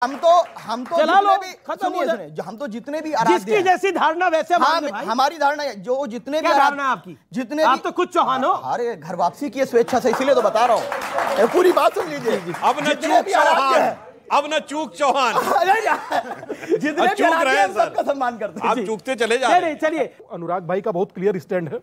हम तो चला लो, हम तो जितने भी जिसकी जैसी धारणा वैसे हमारी धारणा है, जो जितने भी धारणा आपकी, जितने आप तो कुछ चौहान हो। अरे घर वापसी की स्वेच्छा से, इसीलिए तो बता रहा हूँ, पूरी बात सुन लीजिए। अब न चूक चौहान, अब न चूक चौहान, जितने चूक रहे हैं सबका सम्मान करते हैं, आप चूकते चले जा रहे हैं। चलिए, अनुराग भाई का बहुत क्लियर स्टैंड है।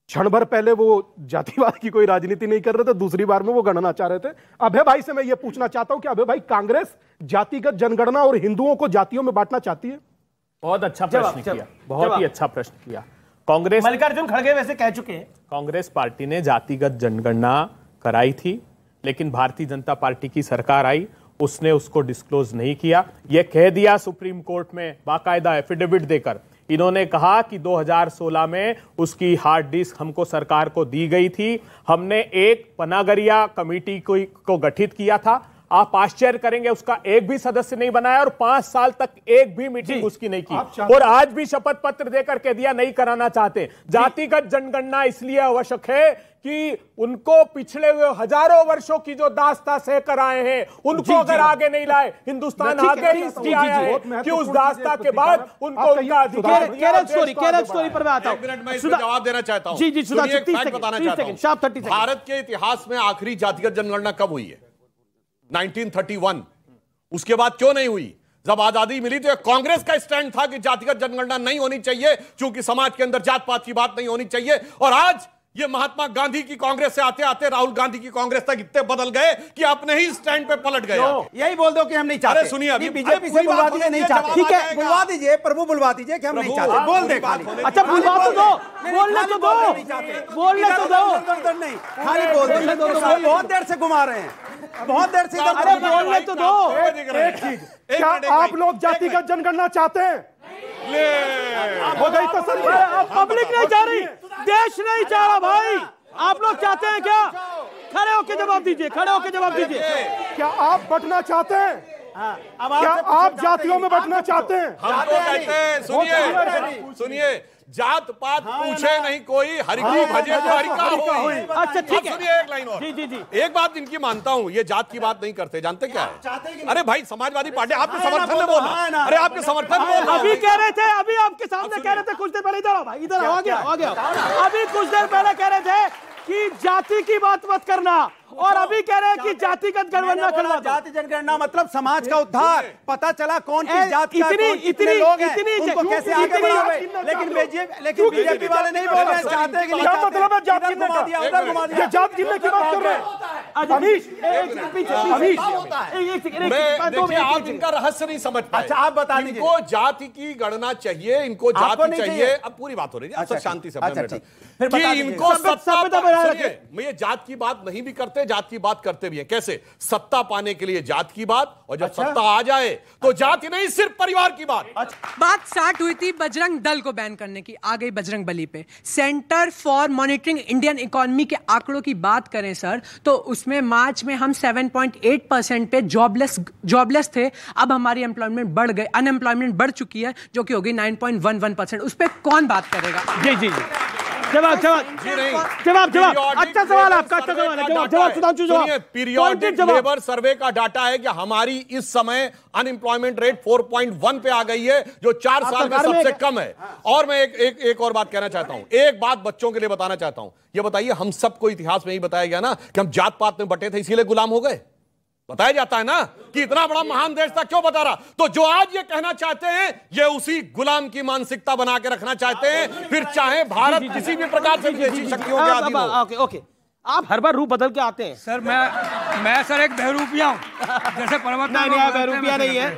क्षण भर पहले वो जातिवाद की कोई राजनीति नहीं कर रहे थे, दूसरी बार में वो गणना चाह रहे थे। अभय भाई से मैं ये पूछना चाहता हूं कि अभय भाई, कांग्रेस जातिगत जनगणना और हिंदुओं को जातियों में बांटना चाहती है? बहुत अच्छा प्रश्न किया, बहुत ही अच्छा प्रश्न किया। कांग्रेस, मल्लिकार्जुन खड़गे वैसे कह चुके हैं, कांग्रेस पार्टी ने जातिगत जनगणना कराई थी, लेकिन भारतीय जनता पार्टी की सरकार आई, उसने उसको डिस्क्लोज नहीं किया। यह कह दिया सुप्रीम कोर्ट में बाकायदा एफिडेविट देकर, इन्होंने कहा कि 2016 में उसकी हार्ड डिस्क हमको सरकार को दी गई थी, हमने एक पनागरिया कमेटी को गठित किया था, आप आश्चर्य करेंगे उसका एक भी सदस्य नहीं बनाया और 5 साल तक एक भी मीटिंग उसकी नहीं की, और आज भी शपथ पत्र देकर कह दिया नहीं कराना चाहते। जातिगत जनगणना इसलिए आवश्यक है कि उनको पिछले हुए हजारों वर्षों की जो दास्ता सह कर आए हैं, उनको अगर आगे नहीं लाए, हिंदुस्तान आगे ही इसलिए आया है कि उस दास्ता के बाद उनको उनका अधिकार। केरल स्टोरी पर मैं आता हूं, 1 मिनट में इसमें जवाब देना चाहता हूं। जी जी, सुधा, एक फैक्ट बताना चाहता हूं। भारत के इतिहास में आखिरी जातिगत जनगणना कब हुई है? 1931। उसके बाद क्यों नहीं हुई? जब आजादी मिली तो कांग्रेस का स्टैंड था कि जातिगत जनगणना नहीं होनी चाहिए, क्योंकि समाज के अंदर जात पात की बात नहीं होनी चाहिए। और आज ये महात्मा गांधी की कांग्रेस से आते आते राहुल गांधी की कांग्रेस तक इतने बदल गए कि अपने ही स्टैंड पे पलट गए। यही बोल दो कि हम नहीं चाहते। अरे सुनिए, अभी बीजेपी से बुलवा दीजिए, नहीं चाहते, ठीक है, बुलवा दीजिए प्रभु, बुलवा दीजिए कि हम नहीं चाहते, बोल दे खाली। अच्छा, बुलवा तो दो, बोलने तो दो, बोलने तो दो, नहीं खाली बोल दो। बहुत देर से घुमा रहे हैं, बहुत देर से, अरे बोलने तो दो। एक चीज, क्या आप लोग जातिगत जनगणना चाहते हैं? हो गई तसल्ली। अब पब्लिक नहीं चाह रही, देश नहीं चाह रहा भाई, आप लोग चाहते हैं क्या? खड़े होके जवाब दीजिए, खड़े होके जवाब दीजिए। क्या आप बंटना चाहते हैं? क्या आप जातियों में बंटना चाहते हैं? हम तो कहते हैं, सुनिए, जात पात पूछे नहीं कोई, हरिकी भजे तो हरिका होई। अच्छा ठीक है, सुनिए एक लाइन और। जी। एक बात इनकी मानता हूं, ये जात की बात नहीं करते, जानते क्या है? अरे भाई, समाजवादी पार्टी आपके समर्थन में बोला, अरे आपके समर्थन में अभी कह रहे थे, अभी आपके सामने कह रहे थे कुछ देर पहले, इधर आओ भाई, इधर आ गया। अभी कुछ देर पहले कह रहे थे कि जाति की बात मत करना, और अभी कह रहे हैं कि जातिगत जनगणना करवा। जाति जनगणना मतलब समाज का उद्धार, पता चला कौन किस जात का, इतनी लोग हैं, उनको कैसे आगे बढ़ावे। लेकिन बीजेपी वाले नहीं बोल रहे, चाहते हैं कि क्या मतलब है जात गिनने का? उधर घुमा दिया, जात गिनने की बात कर रहे हैं। देखिए, आप इनका रहस्य नहीं समझ पाए। अच्छा, आप बता दीजिए। इनको जाति की गणना चाहिए, इनको जाति चाहिए। अब पूरी बात हो रही है, शांति से इनको सत्ता, ये जात की बात नहीं भी करते, जात की बात करते भी है। कैसे? सत्ता पाने के लिए जात की बात, और जब सत्ता आ जाए तो जात ही नहीं, सिर्फ परिवार की बात। बात स्टार्ट हुई थी बजरंग दल को बैन करने की, आ गई बजरंग बली पे। Centre for monitoring Indian economy के आंकड़ों की बात करें सर, तो उसमें मार्च में हम 7.8% पे जॉबलेस थे, अब हमारी एम्प्लॉयमेंट बढ़ गई, अनएम्प्लॉयमेंट बढ़ चुकी है, जो कि हो गई 9.11%। उस पर कौन बात करेगा? जी जवाब अच्छा सवाल आपका, अच्छा सवाल है, जवाब सुधांशु, जवाब। पीरियोडिक लेबर सर्वे का डाटा है कि हमारी इस समय अनएम्प्लॉयमेंट रेट 4.1 पे आ गई है, जो 4 साल में सबसे कम है। और मैं एक और बात कहना चाहता हूं, एक बात बच्चों के लिए बताना चाहता हूं। ये बताइए, हम सबको इतिहास में ही बताया गया ना कि हम जात पात में बटे थे, इसीलिए गुलाम हो गए। बताया जाता है ना कि इतना बड़ा महान देश था, क्यों बता रहा? तो जो आज ये कहना चाहते हैं, ये उसी गुलाम की मानसिकता बना के रखना चाहते हैं, फिर चाहे भारत किसी भी प्रकार से विदेशी शक्तियों के अधीन हो। ओके, आप हर बार रूप बदल के आते हैं। सर मैं सर एक बहरूपिया हूं, जैसे पर्वत। नहीं, बहरूपिया नहीं है।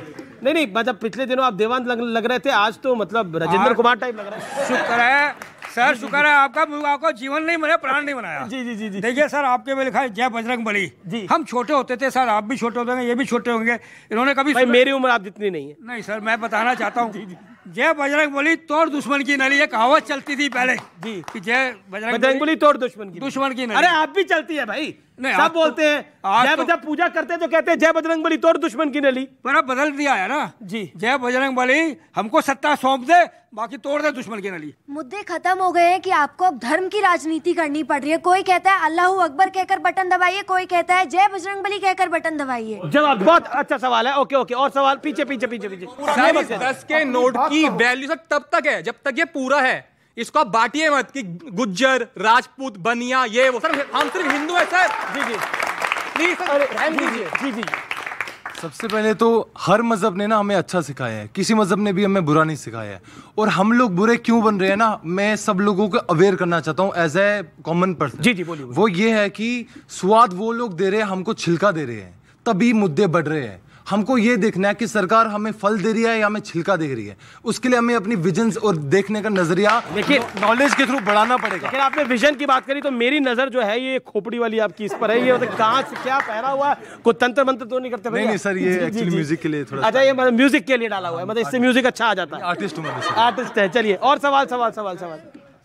नहीं, मतलब पिछले दिनों आप देवांत लग रहे थे, आज तो मतलब राजेंद्र कुमार टाइप लग रहा है। शुक्र है सर, शुक्र है आपका जीवन नहीं बनाया, प्राण नहीं बनाया। जी। देखिए सर, आपके में लिखा है जय बजरंग बली। हम छोटे होते थे सर, आप भी छोटे होते हैं, ये भी छोटे होंगे। इन्होंने कभी भाई, मेरी उम्र आप जितनी नहीं है। नहीं सर, मैं बताना चाहता हूँ, जय बजरंग बली तोड़ दुश्मन की नली, ये कहावत चलती थी पहले जी, कि जय बजरंग बली तोड़ दुश्मन की नली। अरे आप भी चलती है भाई, नहीं, सब बोलते हैं जय तो जब पूजा करते हैं तो कहते हैं जय बजरंग बली तोड़ दुश्मन की नली। पर अब बदल दिया है ना जी। जय बजरंग बली, हमको सत्ता सौंप दे, बाकी तोड़ दे दुश्मन की नली। मुद्दे खत्म हो गए हैं कि आपको अब धर्म की राजनीति करनी पड़ रही है। कोई कहता है अल्लाहू अकबर कहकर बटन दबाइए, कोई कहता है जय बजरंग बली कहकर बटन दबाइए। जवाब बहुत अच्छा सवाल है। ओके ओके, और सवाल पीछे पीछे पीछे पीछे। 10 के नोट की वैल्यू सर तब तक है जब तक ये पूरा है, इसको आप बांटिए मत कि गुज्जर, राजपूत, बनिया, ये वो। सर हम सिर्फ हिंदू है सर। जी जी प्लीज सर रहम दीजिए। जी जी। सबसे पहले तो हर मजहब ने ना हमें अच्छा सिखाया है, किसी मजहब ने भी हमें बुरा नहीं सिखाया है। और हम लोग बुरे क्यों बन रहे हैं ना, मैं सब लोगों को अवेयर करना चाहता हूँ एज ए कॉमन पर्सन। जी जी बोलिए। वो ये है कि स्वाद वो लोग दे रहे हैं, हमको छिलका दे रहे हैं, तभी मुद्दे बढ़ रहे हैं। हमको ये देखना है कि सरकार हमें फल दे रही है या हमें छिलका दे रही है। उसके लिए हमें अपनी विजन और देखने का नजरिया लेकिन नॉलेज के थ्रू बढ़ाना पड़ेगा। लेकिन आपने विजन की बात करी तो मेरी नजर जो है ये खोपड़ी वाली आपकी इस पर है। ये कहाँ से क्या पहना हुआ है, कोई तंत्र मंत्र तो नहीं करते? नहीं सर, ये एक्चुअली म्यूजिक के लिए थोड़ा। अच्छा, ये मतलब म्यूजिक के लिए डाला हुआ है, मतलब इससे म्यूजिक अच्छा आ जाता है। आर्टिस्ट हूँ, आर्टिस्ट है। चलिए और सवाल सवाल सवाल सवाल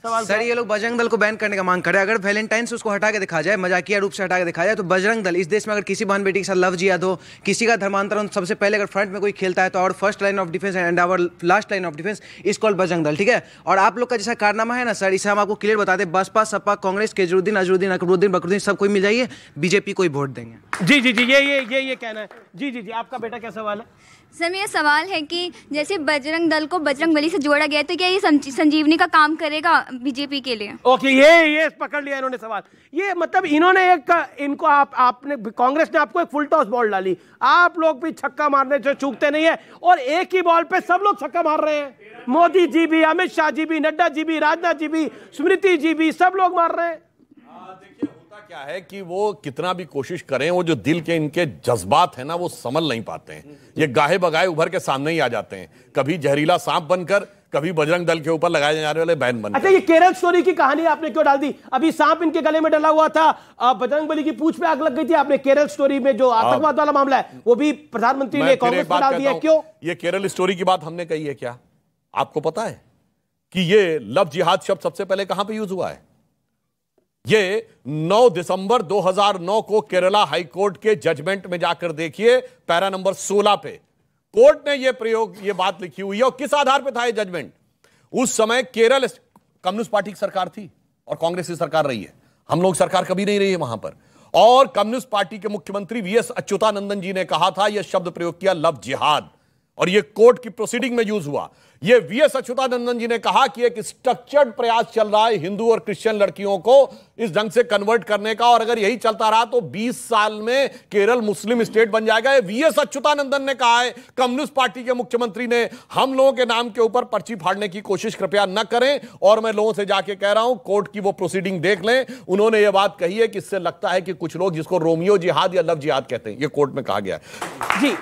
सवाल। सर ये लोग बजरंग दल को बैन करने का मांग कर रहे हैं। अगर वैलेंटाइन से उसको हटा के दिखा जाए, मजाकिया रूप से हटा के दिखा जाए, तो बजरंग दल इस देश में अगर किसी बहन बेटी के साथ लव जिहाद हो, किसी का धर्मांतरण, सबसे पहले अगर फ्रंट में कोई खेलता है तो our first line of defence and our last line of defence is called Bajrang Dal. ठीक है, और आप लोग का जैसा कारनामा है ना सर, इसे हम आपको क्लियर बता दें, बसपा, सपा, कांग्रेस, केजरीवाल, अजरुद्दीन, अकबरुद्दीन, बकरुद्दीन सब कोई मिल जाइए, बीजेपी कोई वोट देंगे। जी जी जी, ये कहना है। जी जी जी, आपका बेटा क्या सवाल है? सर मेरा सवाल है कि जैसे बजरंग दल को बजरंग बली से जोड़ा गया है, तो क्या ये संजीवनी का काम करेगा बीजेपी के लिए? ओके, ये पकड़ लिया इन्होंने सवाल। ये मतलब इन्होंने इनको आपने कांग्रेस ने आपको एक फुल टॉस बॉल डाली, आप लोग भी छक्का मारने से चूकते नहीं है, और एक ही बॉल पे सब लोग छक्का मार रहे हैं। मोदी जी भी, अमित शाह जी भी, नड्डा जी भी, राजनाथ जी भी, स्मृति जी भी, सब लोग मार रहे हैं। देखिए होता क्या है कि वो कितना भी कोशिश करें, वो जो दिल के इनके जज्बात है ना, वो समझ नहीं पाते हैं। ये गाहे बगाए उभर के सामने ही आ जाते हैं, कभी जहरीला सांप बनकर, कभी बजरंग दल के ऊपर लगाए जाने वाले बैन बनकर। अच्छा, ये केरल स्टोरी की कहानी आपने क्यों डाल दी? अभी सांप इनके गले में डला हुआ था, बजरंग बली की पूंछ पे आग लग गई थी। आपने केरल स्टोरी में जो आतंकवाद वाला मामला है वो भी प्रधानमंत्री ने कांग्रेस पर डाल दिया, क्यों? ये केरल स्टोरी की बात हमने कही है क्या? आपको पता है कि ये लव जिहाद शब्द सबसे पहले कहां पर यूज हुआ है? ये 9 दिसंबर 2009 को केरला हाई कोर्ट के जजमेंट में जाकर देखिए, पैरा नंबर 16 पे कोर्ट ने ये बात लिखी हुई है। और किस आधार पे था ये जजमेंट? उस समय केरल कम्युनिस्ट पार्टी की सरकार थी और कांग्रेस की सरकार रही है, हम लोग सरकार कभी नहीं रही है वहां पर। और कम्युनिस्ट पार्टी के मुख्यमंत्री वीएस अच्युतानंदन जी ने कहा था, यह शब्द प्रयोग किया लव जिहाद, और यह कोर्ट की प्रोसीडिंग में यूज हुआ। यह वीएस अच्युतानंदन जी ने कहा कि एक स्ट्रक्चर्ड प्रयास चल रहा है हिंदू और क्रिश्चियन लड़कियों को इस ढंग से कन्वर्ट करने का, और अगर यही चलता रहा तो 20 साल में केरल मुस्लिम स्टेट बन जाएगा। वीएस अच्युतानंदन ने कहा है, कम्युनिस्ट पार्टी के मुख्यमंत्री ने। हम लोगों के नाम के ऊपर पर्ची फाड़ने की कोशिश कृपया न करें, और मैं लोगों से जाके कह रहा हूं कोर्ट की वो प्रोसीडिंग देख लें। उन्होंने यह बात कही है कि इससे लगता है कि कुछ लोग जिसको रोमियो जिहाद या लव जिहाद कहते हैं, यह कोर्ट में कहा गया है। जी,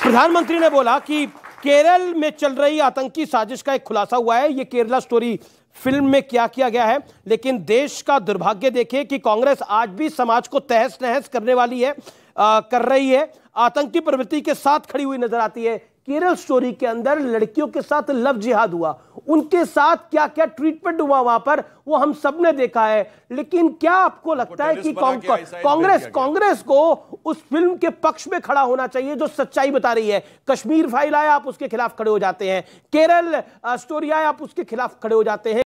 प्रधानमंत्री ने बोला कि केरल में चल रही आतंकी साजिश का एक खुलासा हुआ है। ये केरला स्टोरी फिल्म में क्या किया गया है, लेकिन देश का दुर्भाग्य देखिए कि कांग्रेस आज भी समाज को तहस नहस करने वाली है, कर रही है, आतंकी प्रवृत्ति के साथ खड़ी हुई नजर आती है। केरल स्टोरी के अंदर लड़कियों के साथ लव जिहाद हुआ, उनके साथ क्या क्या ट्रीटमेंट हुआ वहां पर, वो हम सब ने देखा है। लेकिन क्या आपको लगता है कि कांग्रेस को उस फिल्म के पक्ष में खड़ा होना चाहिए जो सच्चाई बता रही है? कश्मीर फाइल आया, आप उसके खिलाफ खड़े हो जाते हैं, केरल स्टोरी आया, आप उसके खिलाफ खड़े हो जाते हैं।